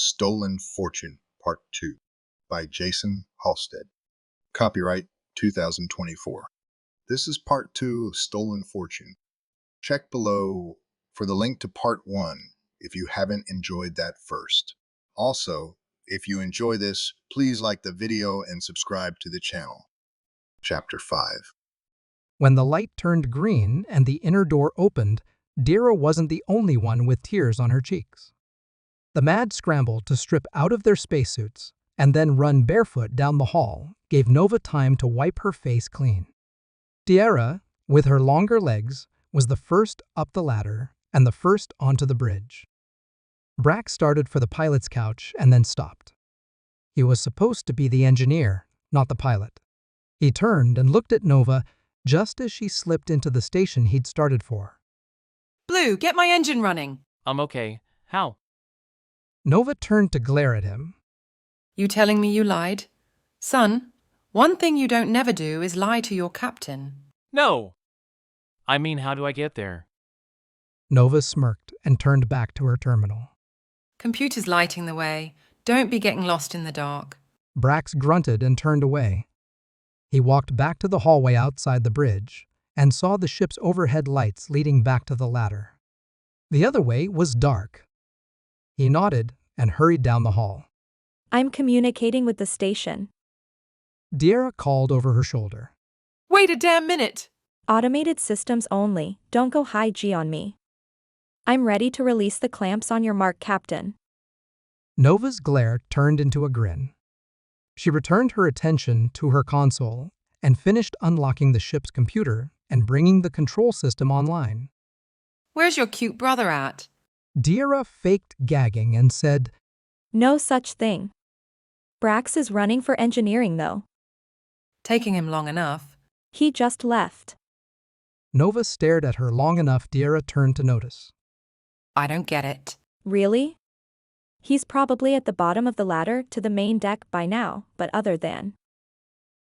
Stolen Fortune Part 2 by Jason Halstead. Copyright 2024. This is Part 2 of Stolen Fortune. Check below for the link to Part 1 if you haven't enjoyed that first. Also, if you enjoy this, please like the video and subscribe to the channel. Chapter 5. When the light turned green and the inner door opened, Dearra wasn't the only one with tears on her cheeks. The mad scramble to strip out of their spacesuits and then run barefoot down the hall gave Nova time to wipe her face clean. Dearra, with her longer legs, was the first up the ladder and the first onto the bridge. Brax started for the pilot's couch and then stopped. He was supposed to be the engineer, not the pilot. He turned and looked at Nova just as she slipped into the station he'd started for. Blue, get my engine running. I'm okay. How? Nova turned to glare at him. You telling me you lied? Son, one thing you don't never do is lie to your captain. No! I mean, how do I get there? Nova smirked and turned back to her terminal. Computer's lighting the way. Don't be getting lost in the dark. Brax grunted and turned away. He walked back to the hallway outside the bridge and saw the ship's overhead lights leading back to the ladder. The other way was dark. He nodded and hurried down the hall. I'm communicating with the station. Dearra called over her shoulder. Wait a damn minute! Automated systems only, don't go high G on me. I'm ready to release the clamps on your mark, Captain. Nova's glare turned into a grin. She returned her attention to her console and finished unlocking the ship's computer and bringing the control system online. Where's your cute brother at? Dearra faked gagging and said, No such thing. Brax is running for engineering though. Taking him long enough. He just left. Nova stared at her long enough Dearra turned to notice. I don't get it. Really? He's probably at the bottom of the ladder to the main deck by now, but other than.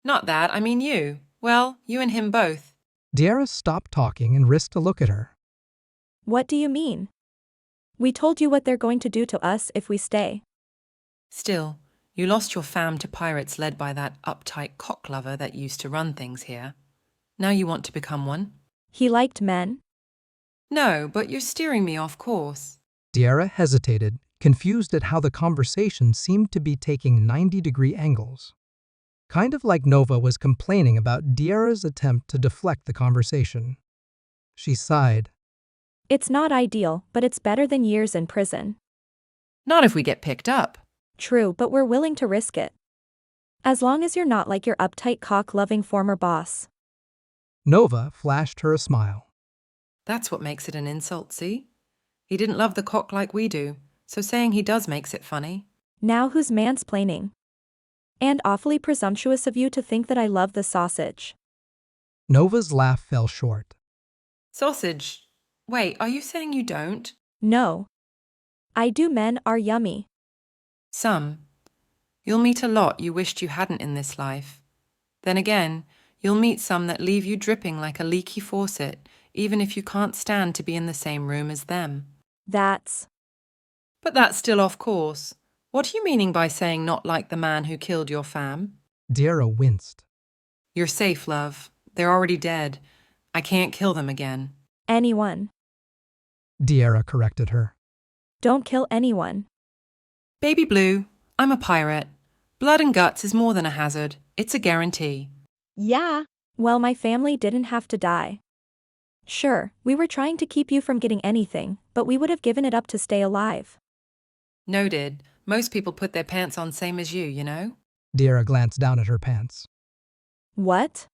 Not that, I mean you. Well, you and him both. Dearra stopped talking and risked a look at her. What do you mean? We told you what they're going to do to us if we stay. Still, you lost your fam to pirates led by that uptight cocklover that used to run things here. Now you want to become one? He liked men? No, but you're steering me off course. Dearra hesitated, confused at how the conversation seemed to be taking 90-degree angles. Kind of like Nova was complaining about Dearra's attempt to deflect the conversation. She sighed. It's not ideal, but it's better than years in prison. Not if we get picked up. True, but we're willing to risk it. As long as you're not like your uptight cock-loving former boss. Nova flashed her a smile. That's what makes it an insult, see? He didn't love the cock like we do, so saying he does makes it funny. Now who's mansplaining? And awfully presumptuous of you to think that I love the sausage. Nova's laugh fell short. Sausage? Wait, are you saying you don't? No. I do. Men are yummy. Some. You'll meet a lot you wished you hadn't in this life. Then again, you'll meet some that leave you dripping like a leaky faucet, even if you can't stand to be in the same room as them. That's. But that's still off course. What are you meaning by saying not like the man who killed your fam? Dearra winced. You're safe, love. They're already dead. I can't kill them again. Anyone. Dearra corrected her. Don't kill anyone. Baby Blue, I'm a pirate. Blood and guts is more than a hazard. It's a guarantee. Yeah. Well, my family didn't have to die. Sure, we were trying to keep you from getting anything, but we would have given it up to stay alive. Noted. Most people put their pants on same as you know? Dearra glanced down at her pants. What?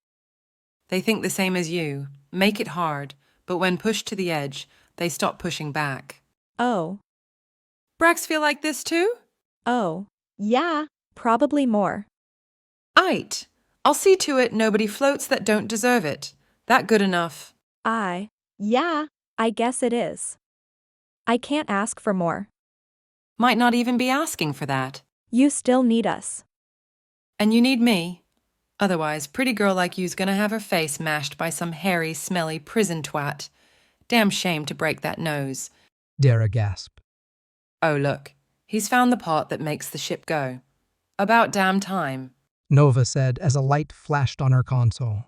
They think the same as you. Make it hard, but when pushed to the edge, they stop pushing back. Oh. Brax feel like this too? Oh. Yeah. Probably more. Aight. I'll see to it nobody floats that don't deserve it. That good enough. Yeah, I guess it is. I can't ask for more. Might not even be asking for that. You still need us. And you need me. Otherwise, pretty girl like you's gonna have her face mashed by some hairy, smelly prison twat. Damn shame to break that nose. Dearra gasped. Oh, look. He's found the part that makes the ship go. About damn time. Nova said as a light flashed on her console.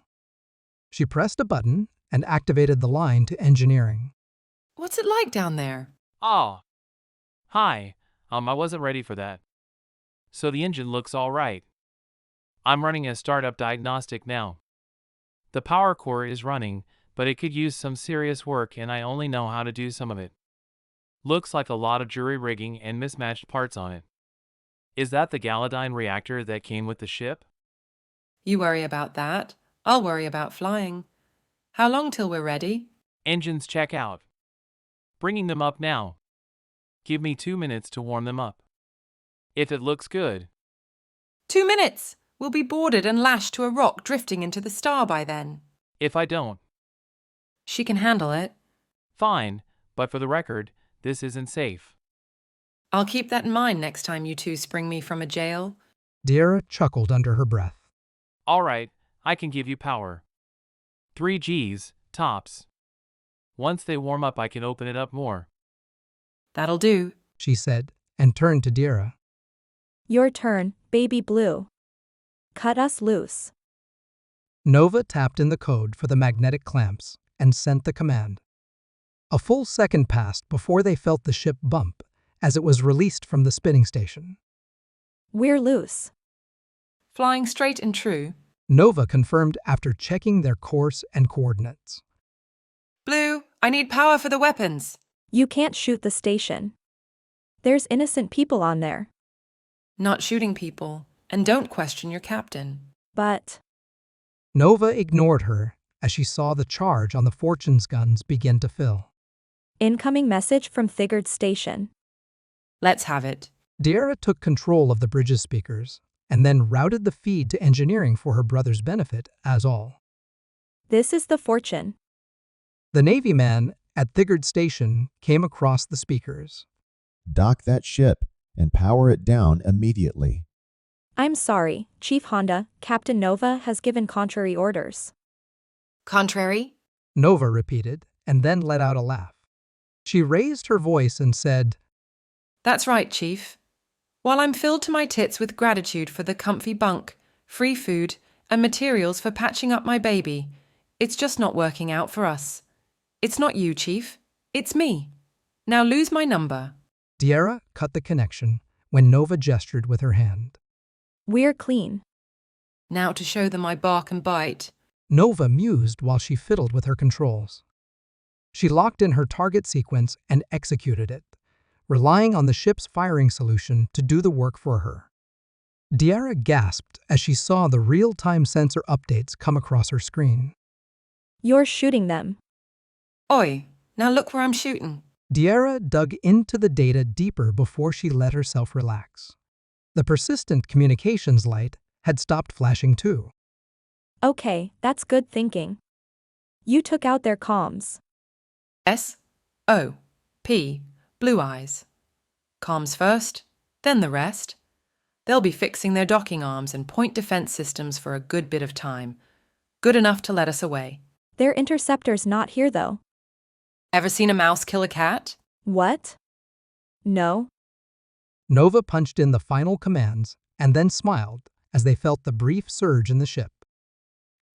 She pressed a button and activated the line to engineering. What's it like down there? Oh. Hi. I wasn't ready for that. So the engine looks all right. I'm running a startup diagnostic now. The power core is running, but it could use some serious work and I only know how to do some of it. Looks like a lot of jury rigging and mismatched parts on it. Is that the Galadine reactor that came with the ship? You worry about that. I'll worry about flying. How long till we're ready? Engines check out. Bringing them up now. Give me 2 minutes to warm them up. If it looks good. 2 minutes! We'll be boarded and lashed to a rock drifting into the star by then. If I don't. She can handle it. Fine, but for the record, this isn't safe. I'll keep that in mind next time you two spring me from a jail. Dearra chuckled under her breath. All right, I can give you power. 3 Gs, tops. Once they warm up, I can open it up more. That'll do. She said, and turned to Dearra. Your turn, baby blue. Cut us loose. Nova tapped in the code for the magnetic clamps and sent the command. A full second passed before they felt the ship bump as it was released from the spinning station. We're loose. Flying straight and true. Nova confirmed after checking their course and coordinates. Blue, I need power for the weapons. You can't shoot the station. There's innocent people on there. Not shooting people, and don't question your captain. But Nova ignored her as she saw the charge on the Fortune's guns begin to fill. incoming message from Thigard Station. Let's have it. Dearra took control of the bridge's speakers and then routed the feed to engineering for her brother's benefit as all. This is the Fortune. The Navy man at Thigard Station came across the speakers. Dock that ship and power it down immediately. I'm sorry, Chief Honda, Captain Nova has given contrary orders. Contrary? Nova repeated and then let out a laugh. She raised her voice and said, That's right, Chief. While I'm filled to my tits with gratitude for the comfy bunk, free food, and materials for patching up my baby, it's just not working out for us. It's not you, Chief. It's me. Now lose my number. Dearra cut the connection when Nova gestured with her hand. We're clean. Now to show them I bark and bite. Nova mused while she fiddled with her controls. She locked in her target sequence and executed it, relying on the ship's firing solution to do the work for her. Dearra gasped as she saw the real-time sensor updates come across her screen. You're shooting them. Oi, now look where I'm shooting. Dearra dug into the data deeper before she let herself relax. The persistent communications light had stopped flashing too. Okay, that's good thinking. You took out their comms. S-O-P, Blue Eyes. Comms first, then the rest. They'll be fixing their docking arms and point defense systems for a good bit of time. Good enough to let us away. Their interceptor's not here though. Ever seen a mouse kill a cat? What? No. Nova punched in the final commands and then smiled as they felt the brief surge in the ship.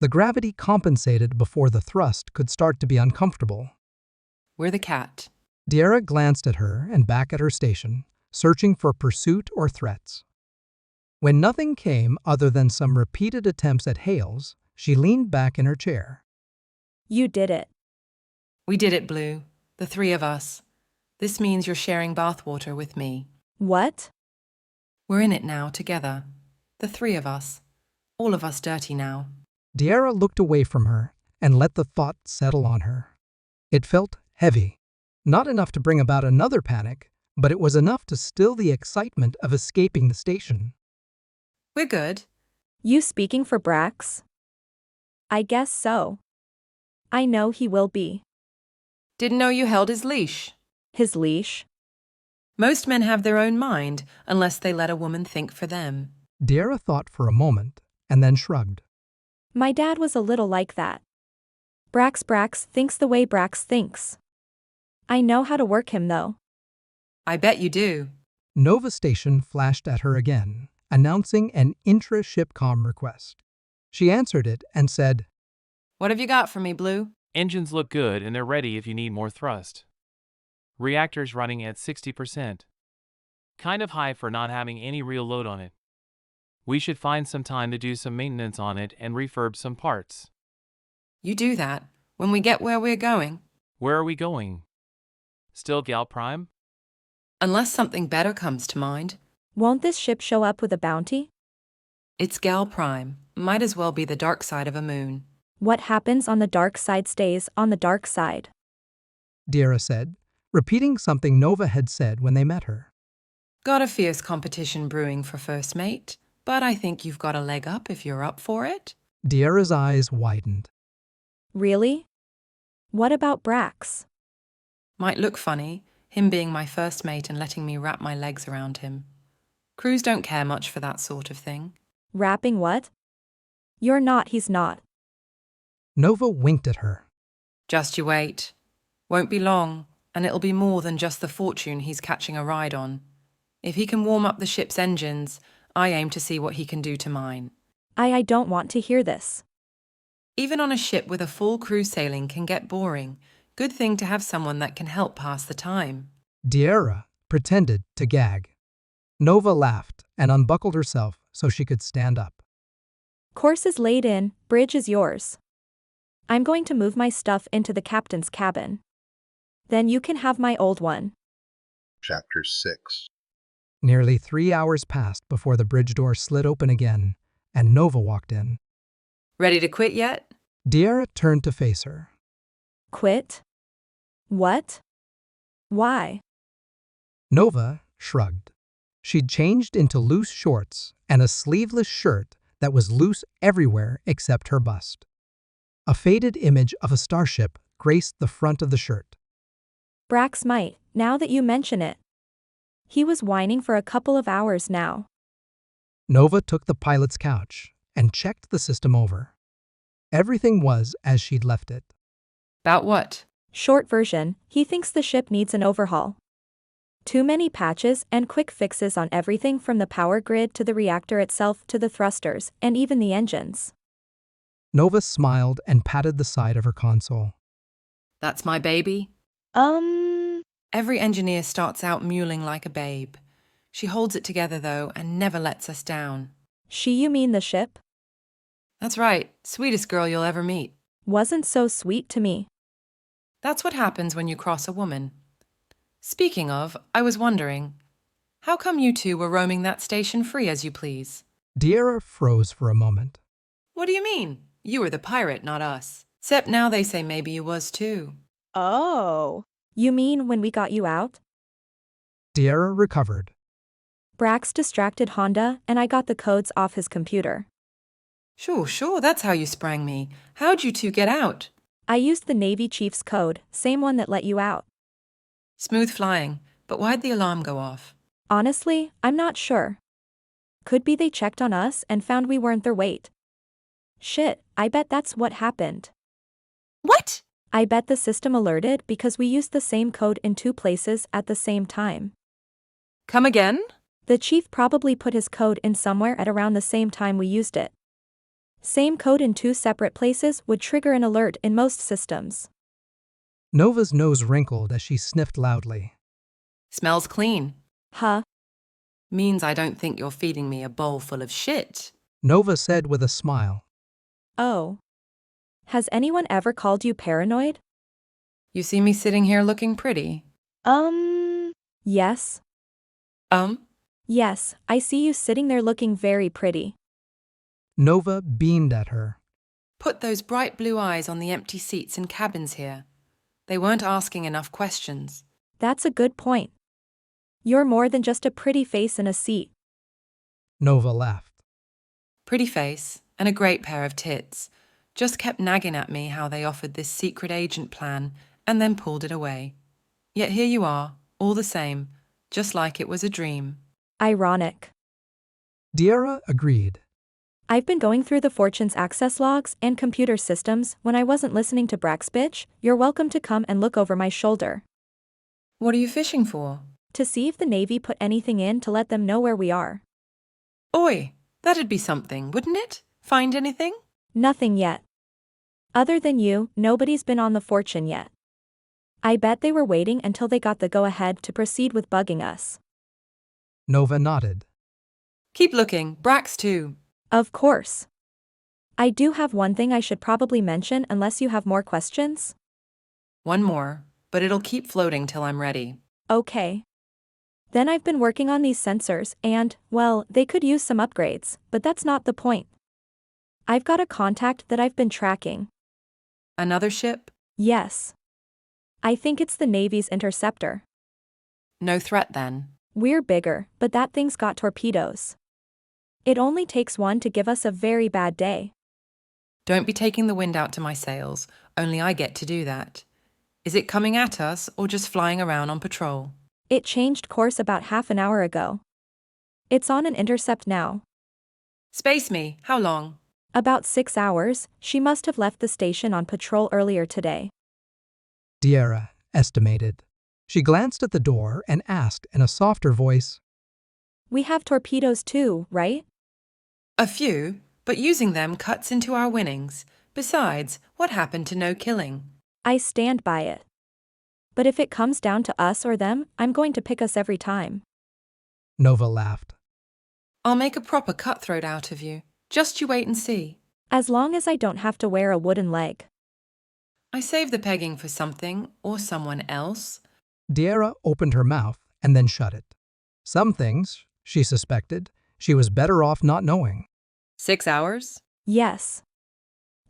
The gravity compensated before the thrust could start to be uncomfortable. We're the cat. Dearra glanced at her and back at her station, searching for pursuit or threats. When nothing came other than some repeated attempts at hails, she leaned back in her chair. You did it. We did it, Blue. The three of us. This means you're sharing bathwater with me. What? We're in it now, together. The three of us. All of us dirty now. Dearra looked away from her and let the thought settle on her. It felt heavy. Not enough to bring about another panic, but it was enough to still the excitement of escaping the station. We're good. You speaking for Brax? I guess so. I know he will be. Didn't know you held his leash. His leash? Most men have their own mind, unless they let a woman think for them. Dearra thought for a moment and then shrugged. My dad was a little like that. Brax thinks the way Brax thinks. I know how to work him though. I bet you do. Nova Station flashed at her again, announcing an intra-ship comm request. She answered it and said, What have you got for me, Blue? Engines look good and they're ready if you need more thrust. Reactor's running at 60%. Kind of high for not having any real load on it. We should find some time to do some maintenance on it and refurb some parts. You do that when we get where we're going. Where are we going? Still Gal Prime? Unless something better comes to mind. Won't this ship show up with a bounty? It's Gal Prime. Might as well be the dark side of a moon. What happens on the dark side stays on the dark side. Dearra said, repeating something Nova had said when they met her. Got a fierce competition brewing for first mate, but I think you've got a leg up if you're up for it. Dearra's eyes widened. Really? What about Brax? Might look funny, him being my first mate and letting me wrap my legs around him. Crews don't care much for that sort of thing. Wrapping what? You're not, he's not. Nova winked at her. Just you wait. Won't be long, and it'll be more than just the fortune he's catching a ride on. If he can warm up the ship's engines, I aim to see what he can do to mine. I don't want to hear this. Even on a ship with a full crew sailing can get boring. Good thing to have someone that can help pass the time. Dearra pretended to gag. Nova laughed and unbuckled herself so she could stand up. Course is laid in, bridge is yours. I'm going to move my stuff into the captain's cabin. Then you can have my old one. Chapter 6. Nearly 3 hours passed before the bridge door slid open again, and Nova walked in. Ready to quit yet? Dearra turned to face her. Quit? What? Why? Nova shrugged. She'd changed into loose shorts and a sleeveless shirt that was loose everywhere except her bust. A faded image of a starship graced the front of the shirt. Brax might, now that you mention it. He was whining for a couple of hours now. Nova took the pilot's couch and checked the system over. Everything was as she'd left it. About what? Short version, he thinks the ship needs an overhaul. Too many patches and quick fixes on everything from the power grid to the reactor itself to the thrusters and even the engines. Nova smiled and patted the side of her console. That's my baby. Every engineer starts out mewling like a babe. She holds it together, though, and never lets us down. She, you mean the ship? That's right. Sweetest girl you'll ever meet. Wasn't so sweet to me. That's what happens when you cross a woman. Speaking of, I was wondering, how come you two were roaming that station free as you please? Dearra froze for a moment. What do you mean? You were the pirate, not us. Except now they say maybe you was too. Oh. You mean when we got you out? Dearra recovered. Brax distracted Honda and I got the codes off his computer. Sure, that's how you sprang me. How'd you two get out? I used the Navy chief's code, same one that let you out. Smooth flying, but why'd the alarm go off? Honestly, I'm not sure. Could be they checked on us and found we weren't their weight. Shit, I bet that's what happened. What? I bet the system alerted because we used the same code in 2 places at the same time. Come again? The chief probably put his code in somewhere at around the same time we used it. Same code in 2 separate places would trigger an alert in most systems. Nova's nose wrinkled as she sniffed loudly. Smells clean. Huh? Means I don't think you're feeding me a bowl full of shit. Nova said with a smile. Oh. Has anyone ever called you paranoid? You see me sitting here looking pretty? Yes. Yes, I see you sitting there looking very pretty. Nova beamed at her. Put those bright blue eyes on the empty seats and cabins here. They weren't asking enough questions. That's a good point. You're more than just a pretty face in a seat. Nova laughed. Pretty face and a great pair of tits. Just kept nagging at me how they offered this secret agent plan and then pulled it away. Yet here you are, all the same, just like it was a dream. Ironic. Dearra agreed. I've been going through the Fortune's access logs and computer systems when I wasn't listening to Brax bitch. You're welcome to come and look over my shoulder. What are you fishing for? To see if the Navy put anything in to let them know where we are. Oi, that'd be something, wouldn't it? Find anything? Nothing yet. Other than you, nobody's been on the Fortune yet. I bet they were waiting until they got the go-ahead to proceed with bugging us. Nova nodded. Keep looking, Brax too. Of course. I do have one thing I should probably mention unless you have more questions. One more, but it'll keep floating till I'm ready. Okay. Then I've been working on these sensors and, well, they could use some upgrades, but that's not the point. I've got a contact that I've been tracking. Another ship? Yes. I think it's the Navy's interceptor. No threat then. We're bigger, but that thing's got torpedoes. It only takes one to give us a very bad day. Don't be taking the wind out to my sails, only I get to do that. Is it coming at us or just flying around on patrol? It changed course about half an hour ago. It's on an intercept now. Space me, how long? About 6 hours. She must have left the station on patrol earlier today. Dearra estimated. She glanced at the door and asked in a softer voice, We have torpedoes too, right? A few, but using them cuts into our winnings. Besides, what happened to no killing? I stand by it. But if it comes down to us or them, I'm going to pick us every time. Nova laughed. I'll make a proper cutthroat out of you. Just you wait and see. As long as I don't have to wear a wooden leg. I save the pegging for something or someone else. Dearra opened her mouth and then shut it. Some things, she suspected, she was better off not knowing. 6 hours? Yes.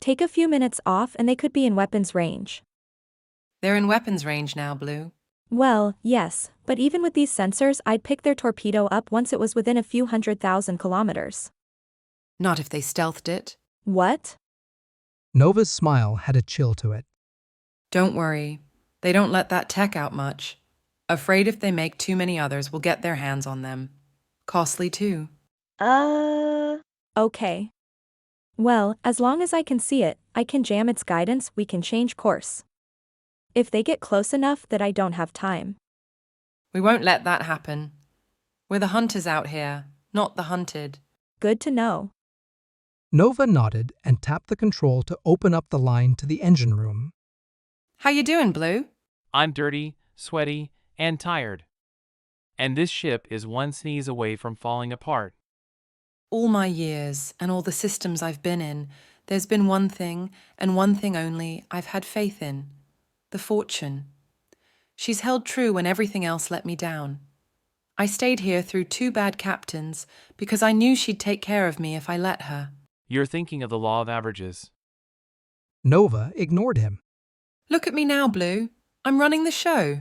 Take a few minutes off and they could be in weapons range. They're in weapons range now, Blue. Well, yes, but even with these sensors I'd pick their torpedo up once it was within a few 100,000 kilometers. Not if they stealthed it. What? Nova's smile had a chill to it. Don't worry. They don't let that tech out much. Afraid if they make too many others, we'll get their hands on them. Costly too. Okay. Well, as long as I can see it, I can jam its guidance, we can change course. If they get close enough that I don't have time. We won't let that happen. We're the hunters out here, not the hunted. Good to know. Nova nodded and tapped the control to open up the line to the engine room. How you doing, Blue? I'm dirty, sweaty, and tired. And this ship is one sneeze away from falling apart. All my years and all the systems I've been in, there's been one thing, and one thing only, I've had faith in. The Fortune. She's held true when everything else let me down. I stayed here through 2 bad captains because I knew she'd take care of me if I let her. You're thinking of the law of averages. Nova ignored him. Look at me now, Blue. I'm running the show.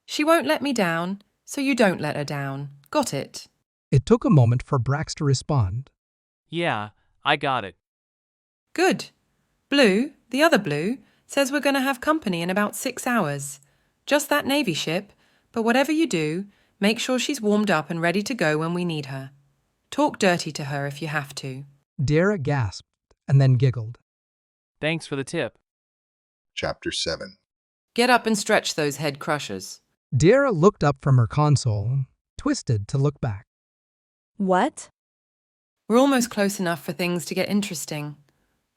She won't let me down, so you don't let her down. Got it? It took a moment for Brax to respond. Yeah, I got it. Good. Blue, the other Blue, says we're going to have company in about 6 hours. Just that Navy ship, but whatever you do, make sure she's warmed up and ready to go when we need her. Talk dirty to her if you have to. Dearra gasped and then giggled. Thanks for the tip. Chapter 7. Get up and stretch those head crushers. Dearra looked up from her console, twisted to look back. What? We're almost close enough for things to get interesting.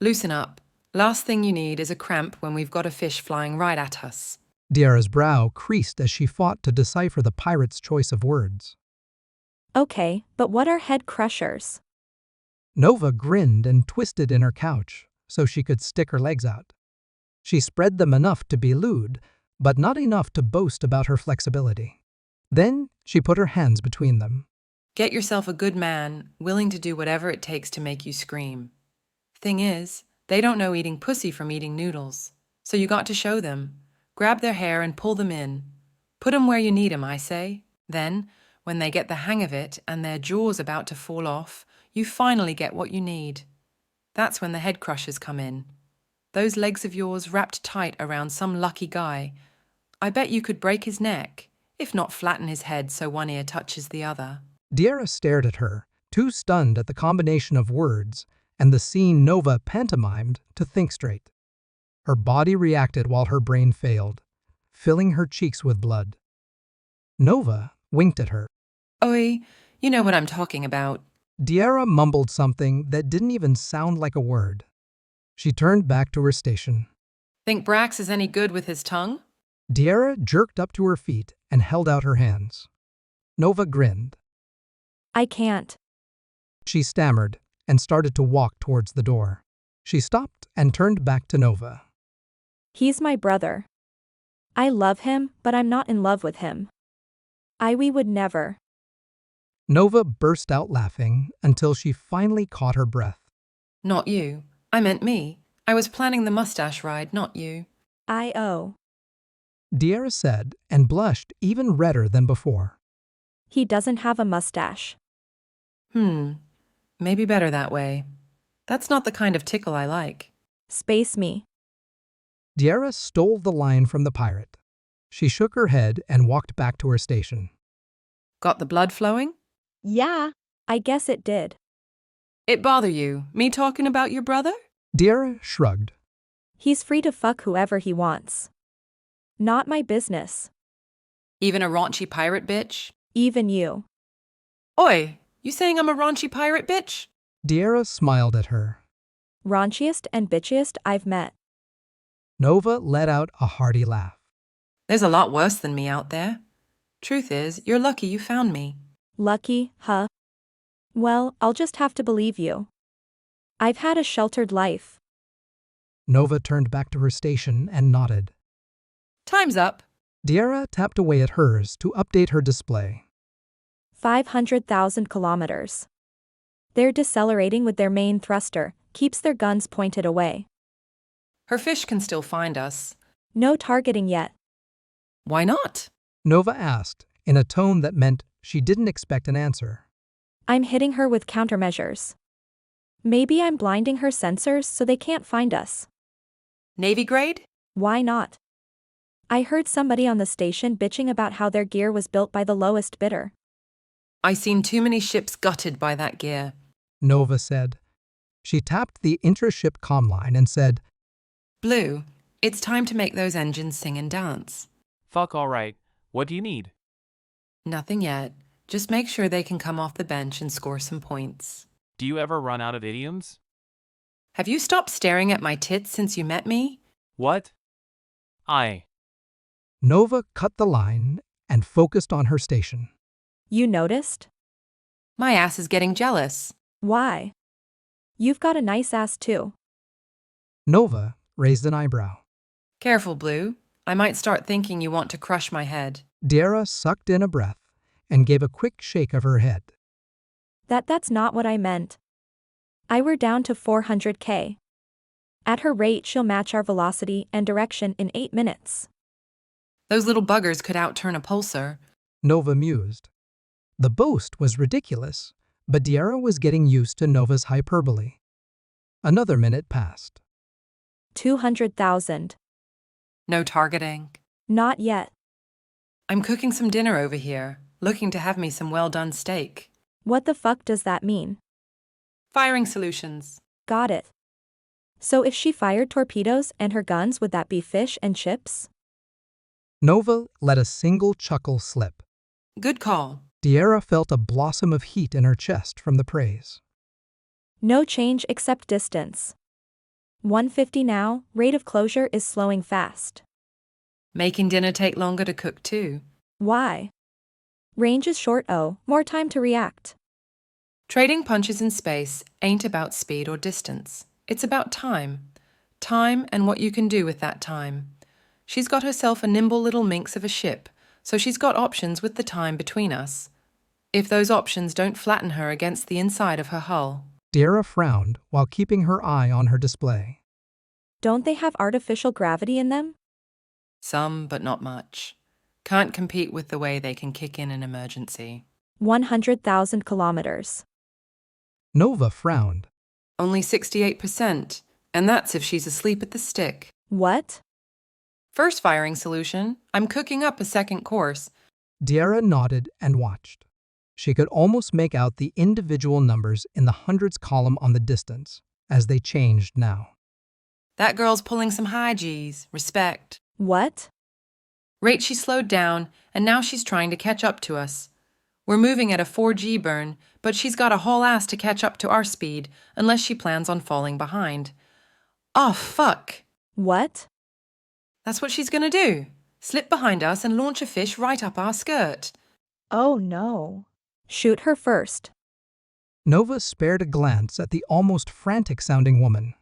Loosen up. Last thing you need is a cramp when we've got a fish flying right at us. Dearra's brow creased as she fought to decipher the pirate's choice of words. Okay, but what are head crushers? Nova grinned and twisted in her couch so she could stick her legs out. She spread them enough to be lewd, but not enough to boast about her flexibility. Then she put her hands between them. Get yourself a good man, willing to do whatever it takes to make you scream. Thing is, they don't know eating pussy from eating noodles, so you got to show them. Grab their hair and pull them in. Put 'em where you need 'em, I say. Then, when they get the hang of it and their jaw's about to fall off, you finally get what you need. That's when the head crushers come in. Those legs of yours wrapped tight around some lucky guy. I bet you could break his neck, if not flatten his head so one ear touches the other. Dearra stared at her, too stunned at the combination of words and the scene Nova pantomimed to think straight. Her body reacted while her brain failed, filling her cheeks with blood. Nova, winked at her. Oi, you know what I'm talking about. Dearra mumbled something that didn't even sound like a word. She turned back to her station. Think Brax is any good with his tongue? Dearra jerked up to her feet and held out her hands. Nova grinned. I can't. She stammered and started to walk towards the door. She stopped and turned back to Nova. He's my brother. I love him, but I'm not in love with him. We would never. Nova burst out laughing until she finally caught her breath. Not you. I meant me. I was planning the mustache ride, not you. Oh. Dearra said and blushed even redder than before. He doesn't have a mustache. Maybe better that way. That's not the kind of tickle I like. Space me. Dearra stole the line from the pirate. She shook her head and walked back to her station. Got the blood flowing? Yeah. I guess it did. It bother you, me talking about your brother? Dearra shrugged. He's free to fuck whoever he wants. Not my business. Even a raunchy pirate bitch? Even you. Oi, you saying I'm a raunchy pirate bitch? Dearra smiled at her. Raunchiest and bitchiest I've met. Nova let out a hearty laugh. There's a lot worse than me out there. Truth is, you're lucky you found me. Lucky, huh? Well, I'll just have to believe you. I've had a sheltered life. Nova turned back to her station and nodded. Time's up. Dearra tapped away at hers to update her display. 500,000 kilometers. They're decelerating with their main thruster, keeps their guns pointed away. Her fish can still find us. No targeting yet. Why not? Nova asked, in a tone that meant she didn't expect an answer. I'm hitting her with countermeasures. Maybe I'm blinding her sensors so they can't find us. Navy grade? Why not? I heard somebody on the station bitching about how their gear was built by the lowest bidder. I seen too many ships gutted by that gear. Nova said. She tapped the intra-ship comm line and said, Blue, it's time to make those engines sing and dance. Fuck all right. What do you need? Nothing yet. Just make sure they can come off the bench and score some points. Do you ever run out of idioms? Have you stopped staring at my tits since you met me? What? I. Nova cut the line and focused on her station. You noticed? My ass is getting jealous. Why? You've got a nice ass too. Nova raised an eyebrow. Careful, Blue. I might start thinking you want to crush my head. Dearra sucked in a breath and gave a quick shake of her head. That's not what I meant. We're down to 400k. At her rate, she'll match our velocity and direction in 8 minutes. Those little buggers could outturn a pulsar. Nova mused. The boast was ridiculous, but Dearra was getting used to Nova's hyperbole. Another minute passed. 200,000. No targeting. Not yet. I'm cooking some dinner over here, looking to have me some well-done steak. What the fuck does that mean? Firing solutions. Got it. So if she fired torpedoes and her guns, would that be fish and chips? Nova let a single chuckle slip. Good call. Dearra felt a blossom of heat in her chest from the praise. No change except distance. 150 now, rate of closure is slowing fast. Making dinner take longer to cook too. Why? Range is short, more time to react. Trading punches in space ain't about speed or distance. It's about time. Time and what you can do with that time. She's got herself a nimble little minx of a ship, so she's got options with the time between us. If those options don't flatten her against the inside of her hull. Dearra frowned while keeping her eye on her display. Don't they have artificial gravity in them? Some, but not much. Can't compete with the way they can kick in an emergency. 100,000 kilometers. Nova frowned. Only 68%, and that's if she's asleep at the stick. What? First firing solution, I'm cooking up a second course. Dearra nodded and watched. She could almost make out the individual numbers in the hundreds column on the distance, as they changed now. That girl's pulling some high G's. Respect. What? Rate she slowed down, and now she's trying to catch up to us. We're moving at a 4G burn, but she's got a whole ass to catch up to our speed, unless she plans on falling behind. Oh, fuck. What? That's what she's gonna do. Slip behind us and launch a fish right up our skirt. Oh no. Shoot her first. Nova spared a glance at the almost frantic-sounding woman.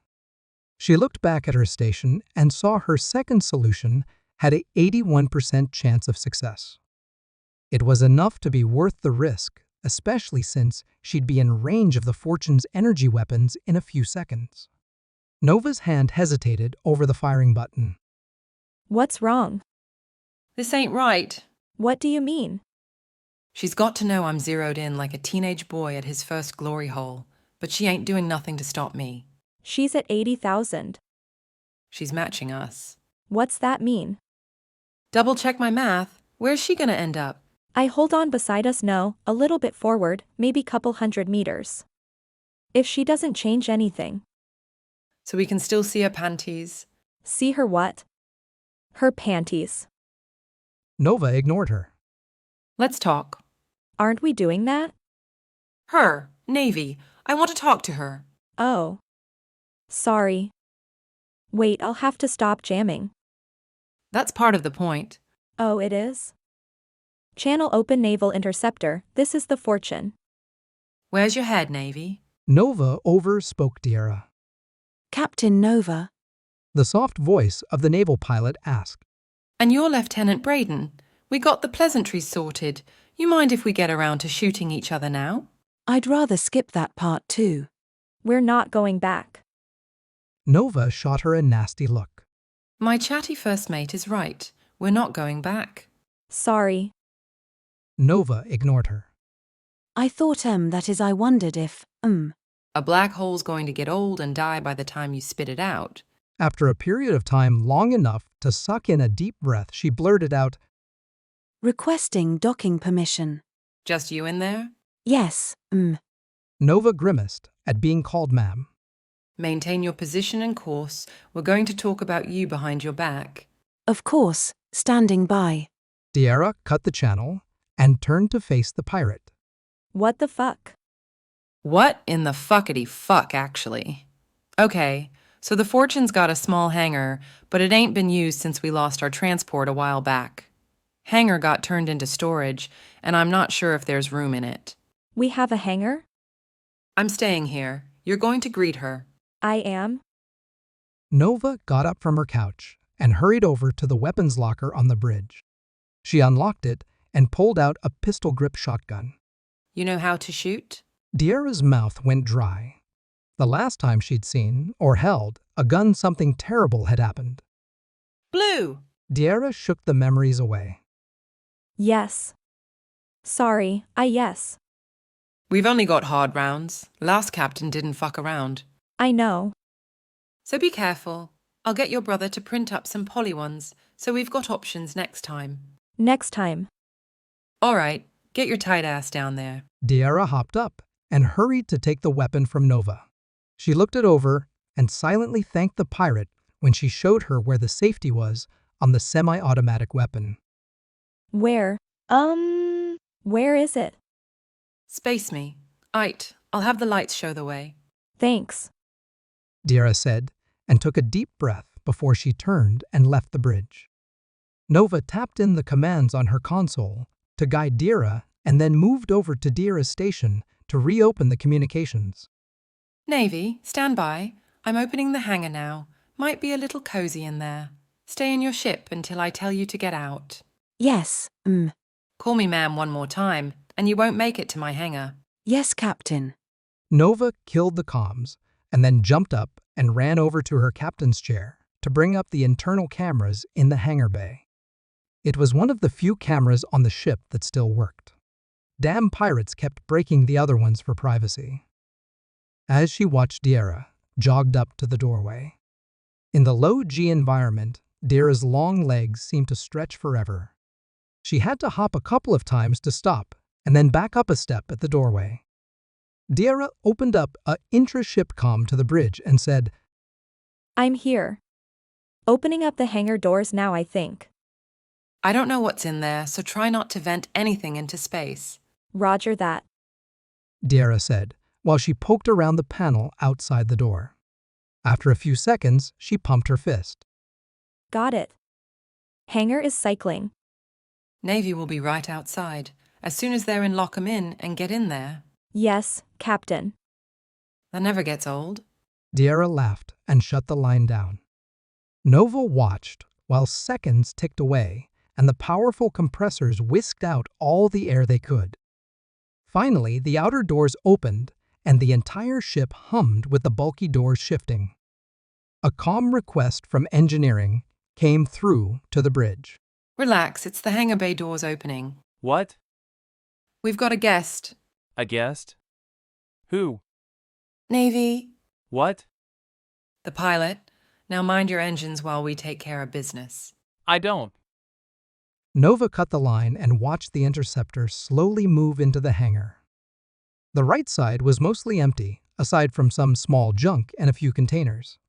She looked back at her station and saw her second solution had an 81% chance of success. It was enough to be worth the risk, especially since she'd be in range of the Fortune's energy weapons in a few seconds. Nova's hand hesitated over the firing button. What's wrong? This ain't right. What do you mean? She's got to know I'm zeroed in like a teenage boy at his first glory hole, but she ain't doing nothing to stop me. She's at 80,000. She's matching us. What's that mean? Double check my math. Where's she gonna end up? I hold on beside us, no, a little bit forward, maybe couple 100 meters. If she doesn't change anything. So we can still see her panties. See her what? Her panties. Nova ignored her. Let's talk. Aren't we doing that? Her, Navy. I want to talk to her. Oh. Sorry. Wait, I'll have to stop jamming. That's part of the point. Oh, it is? Channel open naval interceptor, this is the Fortune. Where's your head, Navy? Nova overspoke Dearra. Captain Nova. The soft voice of the naval pilot asked. And you're Lieutenant Braden. We got the pleasantries sorted. You mind if we get around to shooting each other now? I'd rather skip that part too. We're not going back. Nova shot her a nasty look. My chatty first mate is right. We're not going back. Sorry. Nova ignored her. I thought, that is, I wondered if, A black hole's going to get old and die by the time you spit it out. After a period of time long enough to suck in a deep breath, she blurted out, requesting docking permission. Just you in there? Yes, Nova grimaced at being called ma'am. Maintain your position and course. We're going to talk about you behind your back. Of course, standing by. Dearra cut the channel and turned to face the pirate. What the fuck? What in the fuckity fuck, actually? Okay, so the Fortune's got a small hangar, but it ain't been used since we lost our transport a while back. Hangar got turned into storage, and I'm not sure if there's room in it. We have a hangar? I'm staying here. You're going to greet her. I am? Nova got up from her couch and hurried over to the weapons locker on the bridge. She unlocked it and pulled out a pistol-grip shotgun. You know how to shoot? Dearra's mouth went dry. The last time she'd seen, or held, a gun, something terrible had happened. Blue! Dearra shook the memories away. Yes. Sorry, yes. We've only got hard rounds. Last captain didn't fuck around. I know. So be careful. I'll get your brother to print up some poly ones, so we've got options next time. Next time. All right, get your tight ass down there. Dearra hopped up and hurried to take the weapon from Nova. She looked it over and silently thanked the pirate when she showed her where the safety was on the semi-automatic weapon. Where is it? Space me. Aight, I'll have the lights show the way. Thanks. Dearra said, and took a deep breath before she turned and left the bridge. Nova tapped in the commands on her console to guide Dearra and then moved over to Dearra's station to reopen the communications. Navy, stand by. I'm opening the hangar now. Might be a little cozy in there. Stay in your ship until I tell you to get out. Yes, Call me ma'am one more time, and you won't make it to my hangar. yes, Captain. Nova killed the comms and then jumped up and ran over to her captain's chair to bring up the internal cameras in the hangar bay. It was one of the few cameras on the ship that still worked. Damn pirates kept breaking the other ones for privacy. As she watched, Dearra jogged up to the doorway. In the low-G environment, Dearra's long legs seemed to stretch forever. She had to hop a couple of times to stop and then back up a step at the doorway. Dearra opened up a intra-ship comm to the bridge and said, I'm here. Opening up the hangar doors now, I think. I don't know what's in there, so try not to vent anything into space. Roger that. Dearra said, while she poked around the panel outside the door. After a few seconds, she pumped her fist. Got it. Hangar is cycling. Navy will be right outside. As soon as they're in, lock 'em in and get in there. Yes, Captain. That never gets old. Dearra laughed and shut the line down. Nova watched while seconds ticked away and the powerful compressors whisked out all the air they could. Finally, the outer doors opened and the entire ship hummed with the bulky doors shifting. A calm request from engineering came through to the bridge. Relax, it's the hangar bay doors opening. What? We've got a guest. A guest? Who? Navy. What? The pilot. Now mind your engines while we take care of business. I don't. Nova cut the line and watched the interceptor slowly move into the hangar. The right side was mostly empty, aside from some small junk and a few containers.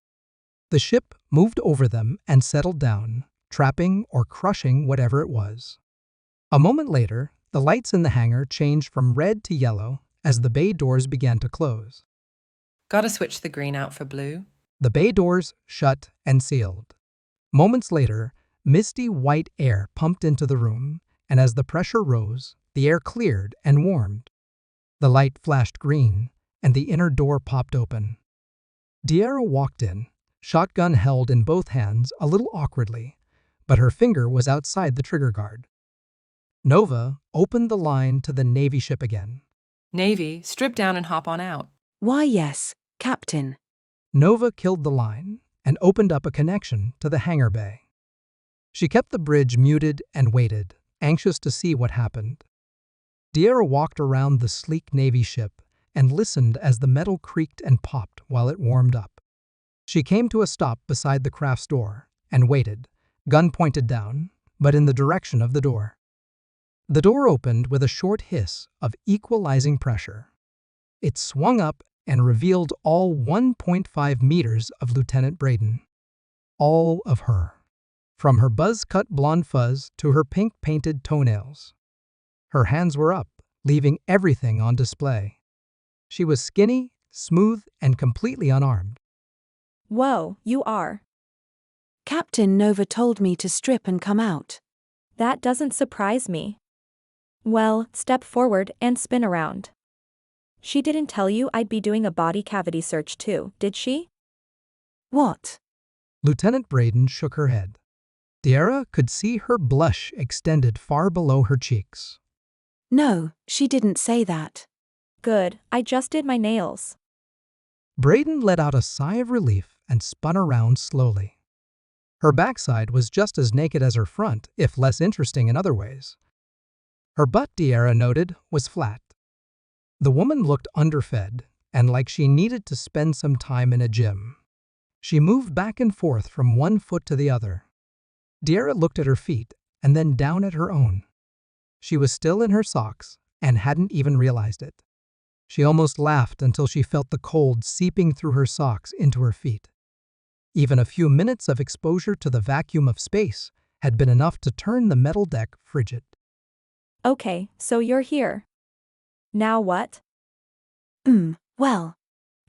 The ship moved over them and settled down, trapping or crushing whatever it was. A moment later, the lights in the hangar changed from red to yellow as the bay doors began to close. Gotta switch the green out for blue. The bay doors shut and sealed. Moments later, misty white air pumped into the room, and as the pressure rose, the air cleared and warmed. The light flashed green, and the inner door popped open. Dearra walked in, shotgun held in both hands a little awkwardly, but her finger was outside the trigger guard. Nova opened the line to the Navy ship again. Navy, strip down and hop on out. Why, yes, Captain. Nova killed the line and opened up a connection to the hangar bay. She kept the bridge muted and waited, anxious to see what happened. Dearra walked around the sleek Navy ship and listened as the metal creaked and popped while it warmed up. She came to a stop beside the craft's door and waited, gun pointed down, but in the direction of the door. The door opened with a short hiss of equalizing pressure. It swung up and revealed all 1.5 meters of Lieutenant Braden. All of her. From her buzz-cut blonde fuzz to her pink-painted toenails. Her hands were up, leaving everything on display. She was skinny, smooth, and completely unarmed. Whoa, you are. Captain Nova told me to strip and come out. That doesn't surprise me. Well, step forward and spin around. She didn't tell you I'd be doing a body cavity search too, did she? What? Lieutenant Braden shook her head. Dearra could see her blush extended far below her cheeks. No, she didn't say that. Good, I just did my nails. Braden let out a sigh of relief and spun around slowly. Her backside was just as naked as her front, if less interesting in other ways. Her butt, Dearra noted, was flat. The woman looked underfed and like she needed to spend some time in a gym. She moved back and forth from one foot to the other. Dearra looked at her feet and then down at her own. She was still in her socks and hadn't even realized it. She almost laughed until she felt the cold seeping through her socks into her feet. Even a few minutes of exposure to the vacuum of space had been enough to turn the metal deck frigid. Okay, so you're here. Now what? Well.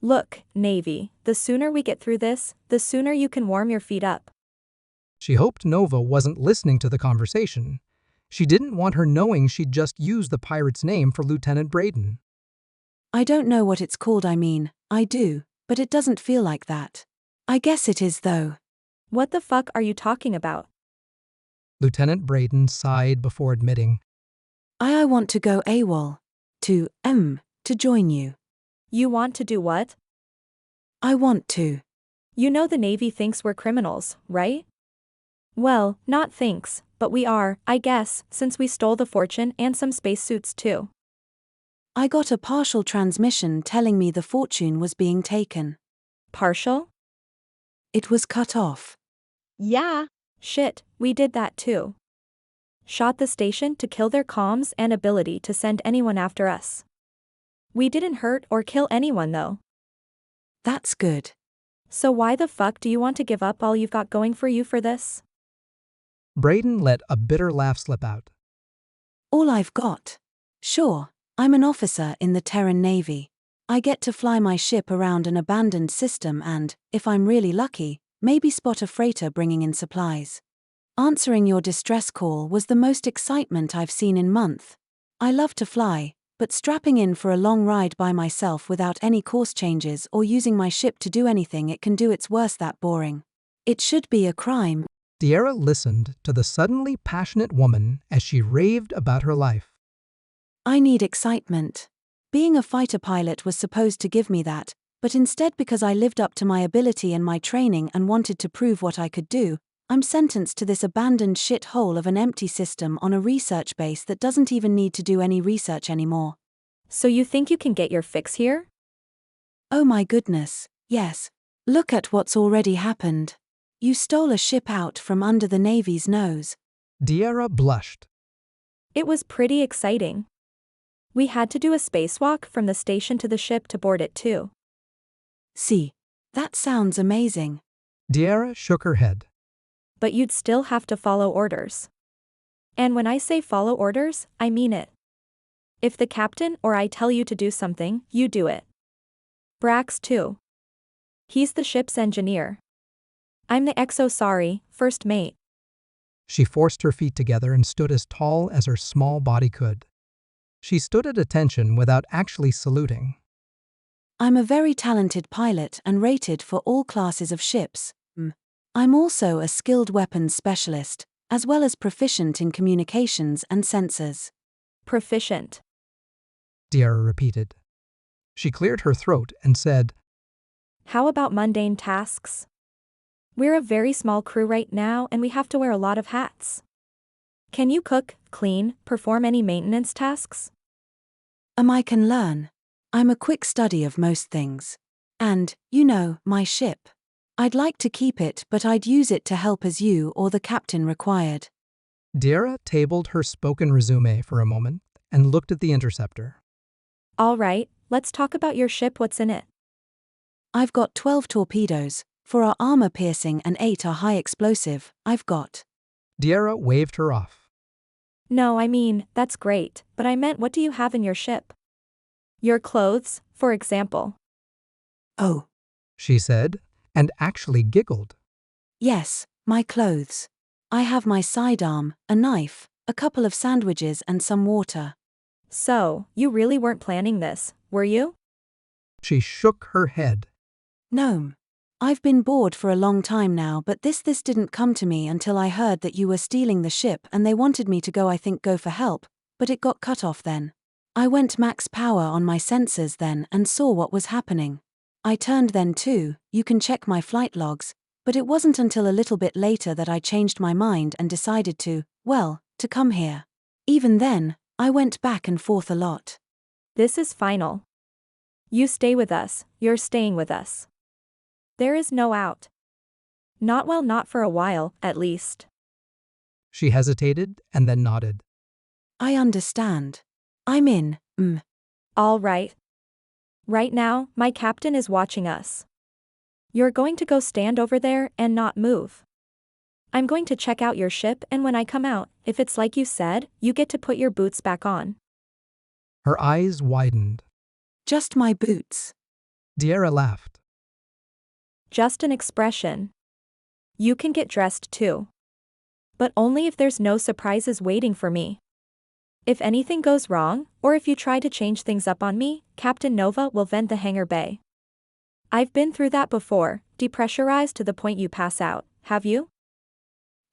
Look, Navy, the sooner we get through this, the sooner you can warm your feet up. She hoped Nova wasn't listening to the conversation. She didn't want her knowing she'd just used the pirate's name for Lieutenant Braden. I don't know what it's called, I do, but it doesn't feel like that. I guess it is though. What the fuck are you talking about? Lieutenant Braden sighed before admitting, I want to go AWOL. To join you. You want to do what? I want to. You know the Navy thinks we're criminals, right? Well, not thinks, but we are, I guess, since we stole the fortune and some spacesuits too. I got a partial transmission telling me the fortune was being taken. Partial? It was cut off. Yeah. Shit, we did that too. Shot the station to kill their comms and ability to send anyone after us. We didn't hurt or kill anyone though. That's good. So why the fuck do you want to give up all you've got going for you for this? Braden let a bitter laugh slip out. All I've got. Sure, I'm an officer in the Terran Navy. I get to fly my ship around an abandoned system and, if I'm really lucky, maybe spot a freighter bringing in supplies. Answering your distress call was the most excitement I've seen in months. I love to fly, but strapping in for a long ride by myself without any course changes or using my ship to do anything it can do, it's worse that boring. It should be a crime. Dearra listened to the suddenly passionate woman as she raved about her life. I need excitement. Being a fighter pilot was supposed to give me that, but instead, because I lived up to my ability and my training and wanted to prove what I could do, I'm sentenced to this abandoned shithole of an empty system on a research base that doesn't even need to do any research anymore. So you think you can get your fix here? Oh my goodness, yes. Look at what's already happened. You stole a ship out from under the Navy's nose. Dearra blushed. It was pretty exciting. We had to do a spacewalk from the station to the ship to board it too. See, that sounds amazing. Dearra shook her head. But you'd still have to follow orders. And when I say follow orders, I mean it. If the captain or I tell you to do something, you do it. Brax too. He's the ship's engineer. I'm the first mate. She forced her feet together and stood as tall as her small body could. She stood at attention without actually saluting. I'm a very talented pilot and rated for all classes of ships. I'm also a skilled weapons specialist, as well as proficient in communications and sensors. Proficient. Dearra repeated. She cleared her throat and said, How about mundane tasks? We're a very small crew right now and we have to wear a lot of hats. Can you cook, clean, perform any maintenance tasks? I can learn. I'm a quick study of most things. And, my ship. I'd like to keep it, but I'd use it to help as you or the captain required. Dearra tabled her spoken resume for a moment and looked at the interceptor. All right, let's talk about your ship. What's in it? I've got 12 torpedoes. For our armor piercing and 8 are high explosive. I've got. Dearra waved her off. No, I mean, that's great, but I meant what do you have in your ship? Your clothes, for example. Oh. She said, and actually giggled. Yes, my clothes. I have my sidearm, a knife, a couple of sandwiches and some water. So, you really weren't planning this, were you? She shook her head. No. I've been bored for a long time now, but this didn't come to me until I heard that you were stealing the ship and they wanted me to go for help, but it got cut off then. I went max power on my sensors then and saw what was happening. I turned then too, you can check my flight logs, but it wasn't until a little bit later that I changed my mind and decided to come here. Even then, I went back and forth a lot. This is final. You stay with us, you're staying with us. There is no out. Not for a while, at least. She hesitated and then nodded. I understand. I'm in, All right. Right now, my captain is watching us. You're going to go stand over there and not move. I'm going to check out your ship and when I come out, if it's like you said, you get to put your boots back on. Her eyes widened. Just my boots. Dearra laughed. Just an expression. You can get dressed too. But only if there's no surprises waiting for me. If anything goes wrong, or if you try to change things up on me, Captain Nova will vent the hangar bay. I've been through that before, depressurized to the point you pass out, have you?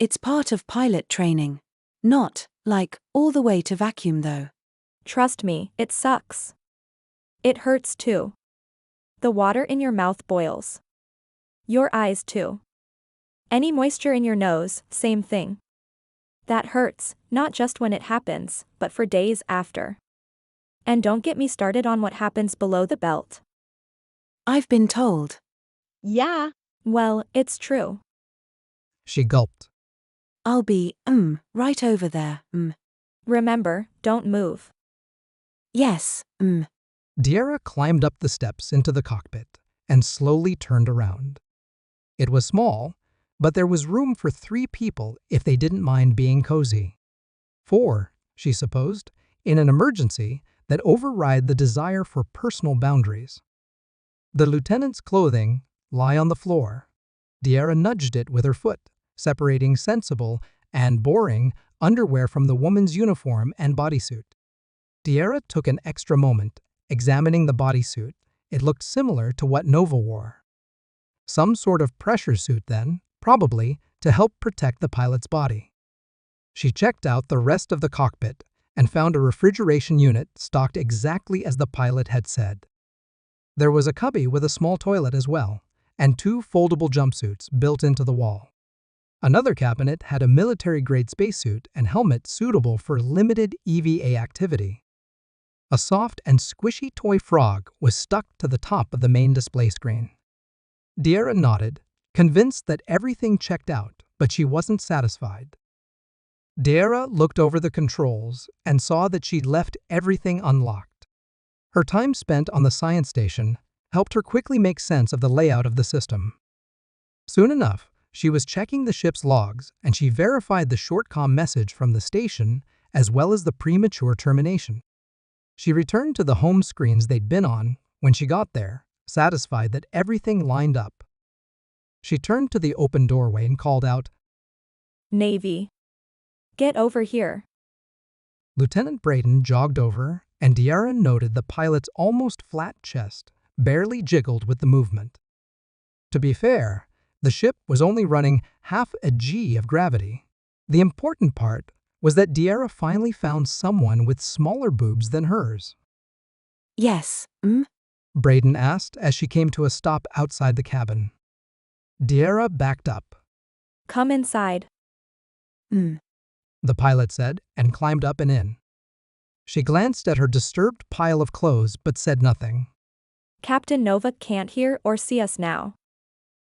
It's part of pilot training. Not, all the way to vacuum though. Trust me, it sucks. It hurts too. The water in your mouth boils. Your eyes too. Any moisture in your nose, same thing. That hurts, not just when it happens, but for days after. And don't get me started on what happens below the belt. I've been told. Yeah. Well, it's true. She gulped. I'll be, right over there, Remember, don't move. Yes, Dearra climbed up the steps into the cockpit and slowly turned around. It was small, But there was room for 3 people if they didn't mind being cozy. 4, she supposed, in an emergency that override the desire for personal boundaries. The lieutenant's clothing lay on the floor. Dearra nudged it with her foot, separating sensible and boring underwear from the woman's uniform and bodysuit. Dearra took an extra moment, examining the bodysuit. It looked similar to what Nova wore. Some sort of pressure suit then, probably, to help protect the pilot's body. She checked out the rest of the cockpit and found a refrigeration unit stocked exactly as the pilot had said. There was a cubby with a small toilet as well, and 2 foldable jumpsuits built into the wall. Another cabinet had a military-grade spacesuit and helmet suitable for limited EVA activity. A soft and squishy toy frog was stuck to the top of the main display screen. Dearra nodded, convinced that everything checked out, but she wasn't satisfied. Dearra looked over the controls and saw that she'd left everything unlocked. Her time spent on the science station helped her quickly make sense of the layout of the system. Soon enough, she was checking the ship's logs and she verified the shortcom message from the station as well as the premature termination. She returned to the home screens they'd been on when she got there, satisfied that everything lined up. She turned to the open doorway and called out, Navy. Get over here. Lieutenant Braden jogged over, and Dearra noted the pilot's almost flat chest barely jiggled with the movement. To be fair, the ship was only running half a G of gravity. The important part was that Dearra finally found someone with smaller boobs than hers. Yes, Braden asked as she came to a stop outside the cabin. Dearra backed up. Come inside. The pilot said, and climbed up and in. She glanced at her disturbed pile of clothes but said nothing. Captain Nova can't hear or see us now.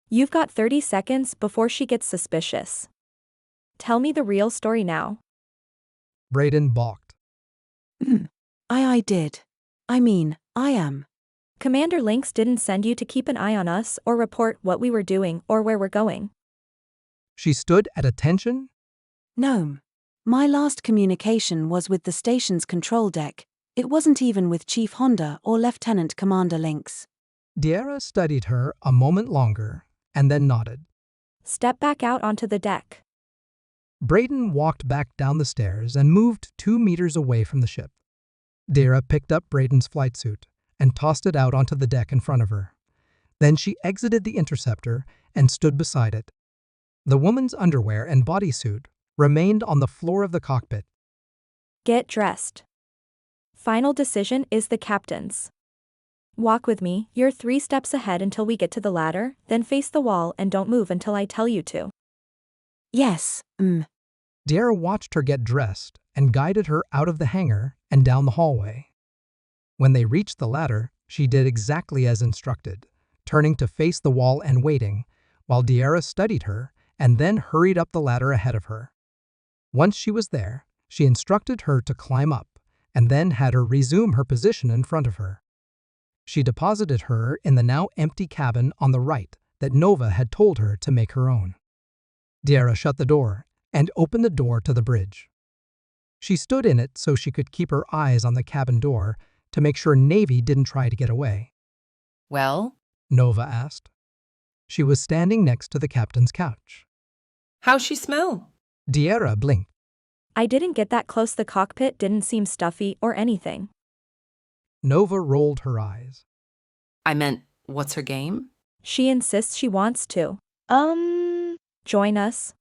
You've got 30 seconds before she gets suspicious. Tell me the real story now. Braden balked. I did. I am. Commander Lynx didn't send you to keep an eye on us or report what we were doing or where we're going. She stood at attention. No. My last communication was with the station's control deck. It wasn't even with Chief Honda or Lieutenant Commander Lynx. Dearra studied her a moment longer and then nodded. Step back out onto the deck. Braden walked back down the stairs and moved 2 meters away from the ship. Dearra picked up Braden's flight suit and tossed it out onto the deck in front of her. Then she exited the interceptor and stood beside it. The woman's underwear and bodysuit remained on the floor of the cockpit. Get dressed. Final decision is the captain's. Walk with me, you're 3 steps ahead until we get to the ladder, then face the wall and don't move until I tell you to. Yes, Dearra watched her get dressed and guided her out of the hangar and down the hallway. When they reached the ladder, she did exactly as instructed, turning to face the wall and waiting, while Dearra studied her and then hurried up the ladder ahead of her. Once she was there, she instructed her to climb up and then had her resume her position in front of her. She deposited her in the now empty cabin on the right that Nova had told her to make her own. Dearra shut the door and opened the door to the bridge. She stood in it so she could keep her eyes on the cabin door to make sure Navy didn't try to get away. Well, Nova asked. She was standing next to the captain's couch. how's she smell? Dearra blinked. I didn't get that close. The cockpit didn't seem stuffy or anything. Nova rolled her eyes. I meant, what's her game? She insists she wants to. Join us?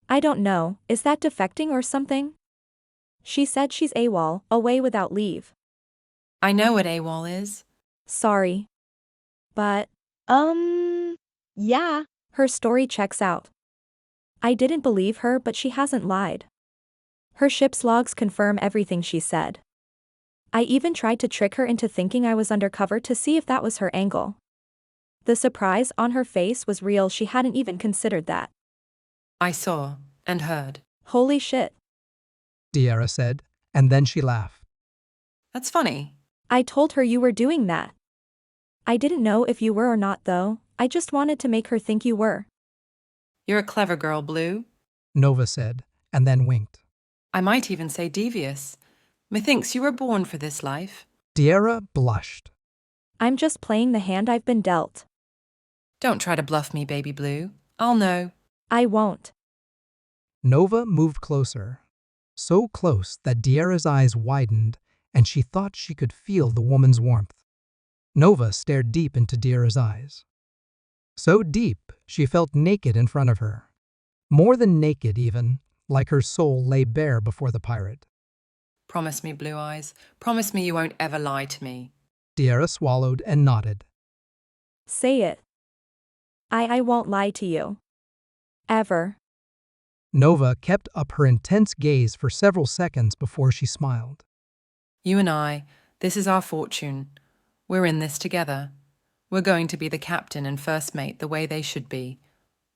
I don't know, is that defecting or something? She said she's AWOL, away without leave. I know what AWOL is. Sorry. But, yeah. her story checks out. I didn't believe her, but she hasn't lied. Her ship's logs confirm everything she said. I even tried to trick her into thinking I was undercover to see if that was her angle. The surprise on her face was real. She hadn't even considered that. I saw and heard. Holy shit. Dearra said, and then she laughed. That's funny. I told her you were doing that. I didn't know if you were or not though, I just wanted to make her think you were. You're a clever girl, Blue. Nova said, and then winked. I might even say devious. Methinks you were born for this life. Dearra blushed. I'm just playing the hand I've been dealt. Don't try to bluff me, baby Blue. I'll know. I won't. Nova moved closer, so close that Dearra's eyes widened and she thought she could feel the woman's warmth. Nova stared deep into Dearra's eyes. So deep, she felt naked in front of her. More than naked, even, like her soul lay bare before the pirate. Promise me, Blue Eyes. Promise me you won't ever lie to me. Dearra swallowed and nodded. Say it. I won't lie to you. Ever. Nova kept up her intense gaze for several seconds before she smiled. You and I, this is our fortune. We're in this together. We're going to be the captain and first mate the way they should be.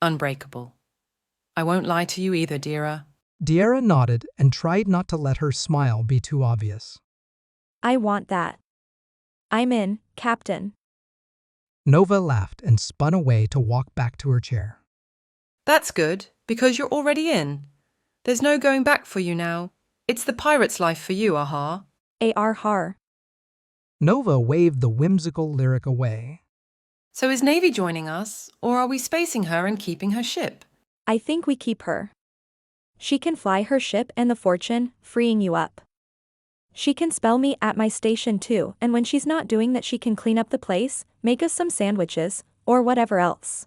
Unbreakable. I won't lie to you either, Dearra. Dearra nodded and tried not to let her smile be too obvious. I want that. I'm in, Captain. Nova laughed and spun away to walk back to her chair. That's good, because you're already in. There's no going back for you now. It's the pirate's life for you, aha. Har. Nova waved the whimsical lyric away. So is Navy joining us, or are we spacing her and keeping her ship? I think we keep her. She can fly her ship and the Fortune, freeing you up. She can spell me at my station too, and when she's not doing that she can clean up the place, make us some sandwiches, or whatever else.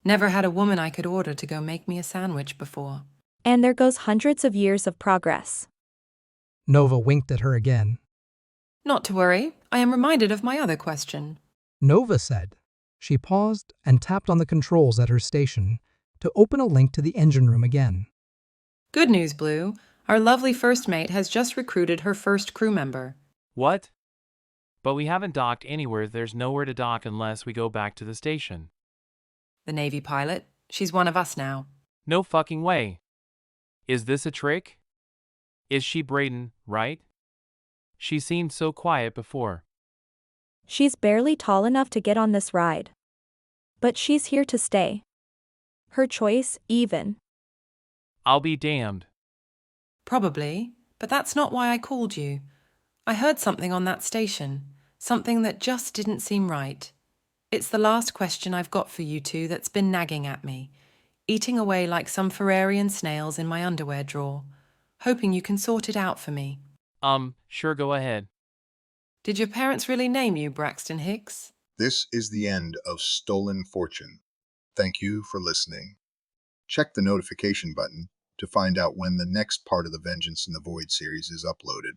Never had a woman I could order to go make me a sandwich before. And there goes hundreds of years of progress. Nova winked at her again. Not to worry, I am reminded of my other question. Nova said. She paused and tapped on the controls at her station to open a link to the engine room again. Good news, Blue. Our lovely first mate has just recruited her first crew member. What? But we haven't docked anywhere. There's nowhere to dock unless we go back to the station. The Navy pilot. She's one of us now. No fucking way. Is this a trick? Is she Brayden, right? She seemed so quiet before. She's barely tall enough to get on this ride. But she's here to stay. Her choice, even. I'll be damned. Probably, but that's not why I called you. I heard something on that station, something that just didn't seem right. It's the last question I've got for you two that's been nagging at me, eating away like some Ferrarian snails in my underwear drawer, hoping you can sort it out for me. Sure, go ahead. Did your parents really name you Braxton Hicks? This is the end of Stolen Fortune. Thank you for listening. Check the notification button to find out when the next part of the Vengeance in the Void series is uploaded.